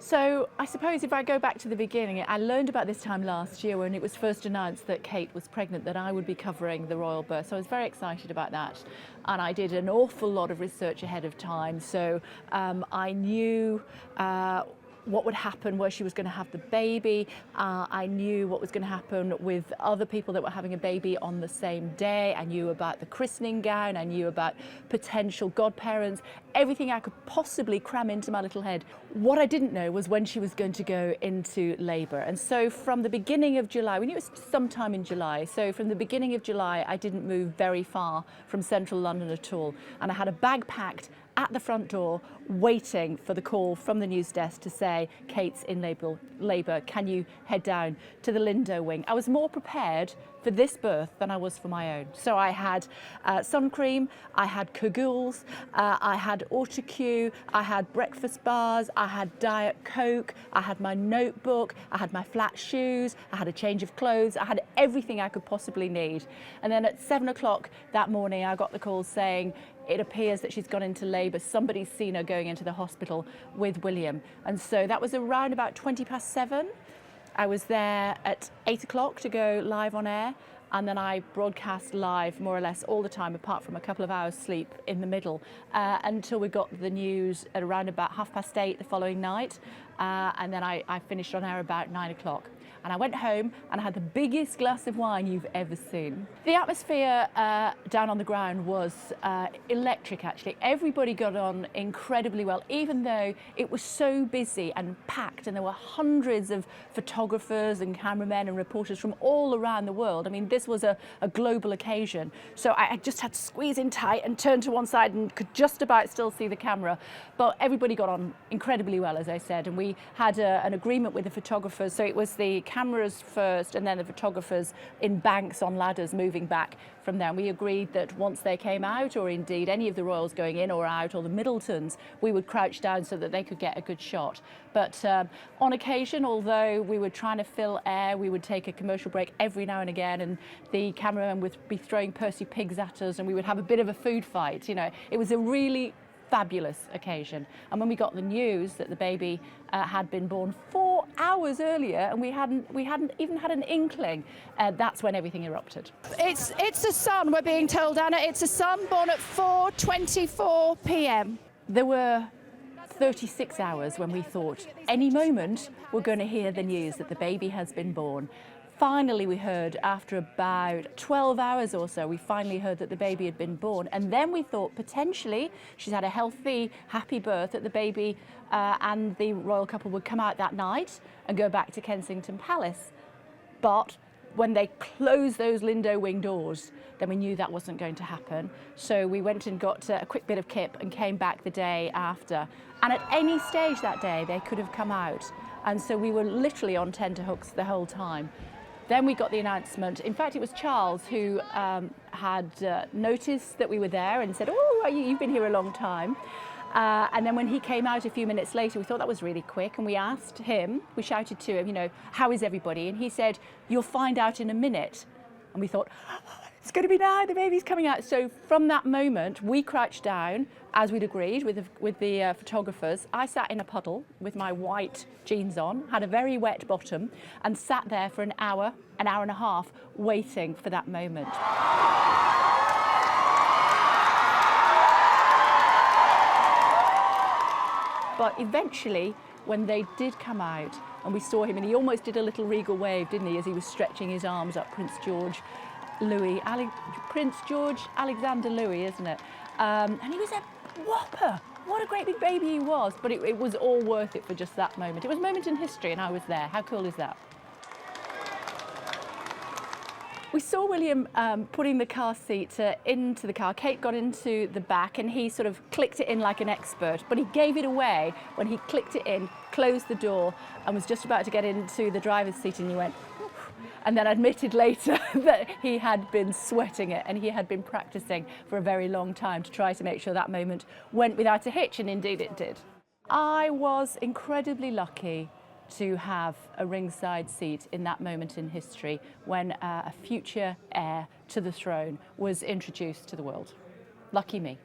So I suppose if I go back to the beginning, I learned about this time last year when it was first announced that Kate was pregnant, that I would be covering the royal birth. So I was very excited about that. And I did an awful lot of research ahead of time. So I knew what would happen, where she was going to have the baby. I knew what was going to happen with other people that were having a baby on the same day. I knew about the christening gown. I knew about potential godparents, everything I could possibly cram into my little head. What I didn't know was when she was going to go into labour. And so from the beginning of July, we knew it was sometime in July. So from the beginning of July, I didn't move very far from central London at all. And I had a bag packed at the front door, waiting for the call from the news desk to say, Kate's in labour, can you head down to the Lindo Wing? I was more prepared for this birth than I was for my own. So I had sun cream, I had cagoules, I had autocue, I had breakfast bars, I had Diet Coke, I had my notebook, I had my flat shoes, I had a change of clothes, I had everything I could possibly need. And then at 7 o'clock that morning, I got the call saying, it appears that she's gone into labour. Somebody's seen her going into the hospital with William. And so that was around about 7:20. I was there at 8 o'clock to go live on air. And then I broadcast live more or less all the time, apart from a couple of hours sleep in the middle, until we got the news at around about 8:30 the following night. And then I finished on air about 9 o'clock. And I went home and I had the biggest glass of wine you've ever seen. The atmosphere down on the ground was electric, actually. Everybody got on incredibly well, even though it was so busy and packed, and there were hundreds of photographers and cameramen and reporters from all around the world. I mean, this was a global occasion. So I just had to squeeze in tight and turn to one side and could just about still see the camera. But everybody got on incredibly well, as I said, and we had an agreement with the photographers. So it was the cameras first and then the photographers in banks on ladders moving back from there. And we agreed that once they came out, or indeed any of the royals going in or out, or the Middletons, we would crouch down so that they could get a good shot. But on occasion, although we were trying to fill air, we would take a commercial break every now and again, and the cameraman would be throwing Percy pigs at us, and we would have a bit of a food fight. You know, it was a really fabulous occasion. And when we got the news that the baby had been born 4 hours earlier, and we hadn't even had an inkling, that's when everything erupted. It's a son, we're being told, Anna. It's a son born at 4:24 p.m. There were 36 hours when we thought any moment we're going to hear the news that the baby has been born. Finally, we heard after about 12 hours or so, we finally heard that the baby had been born. And then we thought potentially she's had a healthy, happy birth, that the baby and the royal couple would come out that night and go back to Kensington Palace. But when they closed those Lindo Wing doors, then we knew that wasn't going to happen. So we went and got a quick bit of kip and came back the day after. And at any stage that day, they could have come out. And so we were literally on tenterhooks the whole time. Then we got the announcement. In fact, it was Charles who had noticed that we were there and said, oh, you've been here a long time. And then when he came out a few minutes later, we thought that was really quick. And we asked him, we shouted to him, you know, how is everybody? And he said, you'll find out in a minute. And we thought, it's going to be now, the baby's coming out. So from that moment, we crouched down, as we'd agreed with the photographers. I sat in a puddle with my white jeans on, had a very wet bottom, and sat there for an hour and a half, waiting for that moment. But eventually, when they did come out, and we saw him, and he almost did a little regal wave, didn't he, as he was stretching his arms up Prince George Alexander Louis, isn't it? And he was a whopper. What a great big baby he was. But it was all worth it for just that moment. It was a moment in history, and I was there. How cool is that? We saw William putting the car seat into the car. Kate got into the back, and he sort of clicked it in like an expert, but he gave it away when he clicked it in, closed the door, and was just about to get into the driver's seat, and he went, oof, and then admitted later that he had been sweating it, and he had been practicing for a very long time to try to make sure that moment went without a hitch, and indeed it did. I was incredibly lucky to have a ringside seat in that moment in history when a future heir to the throne was introduced to the world. Lucky me.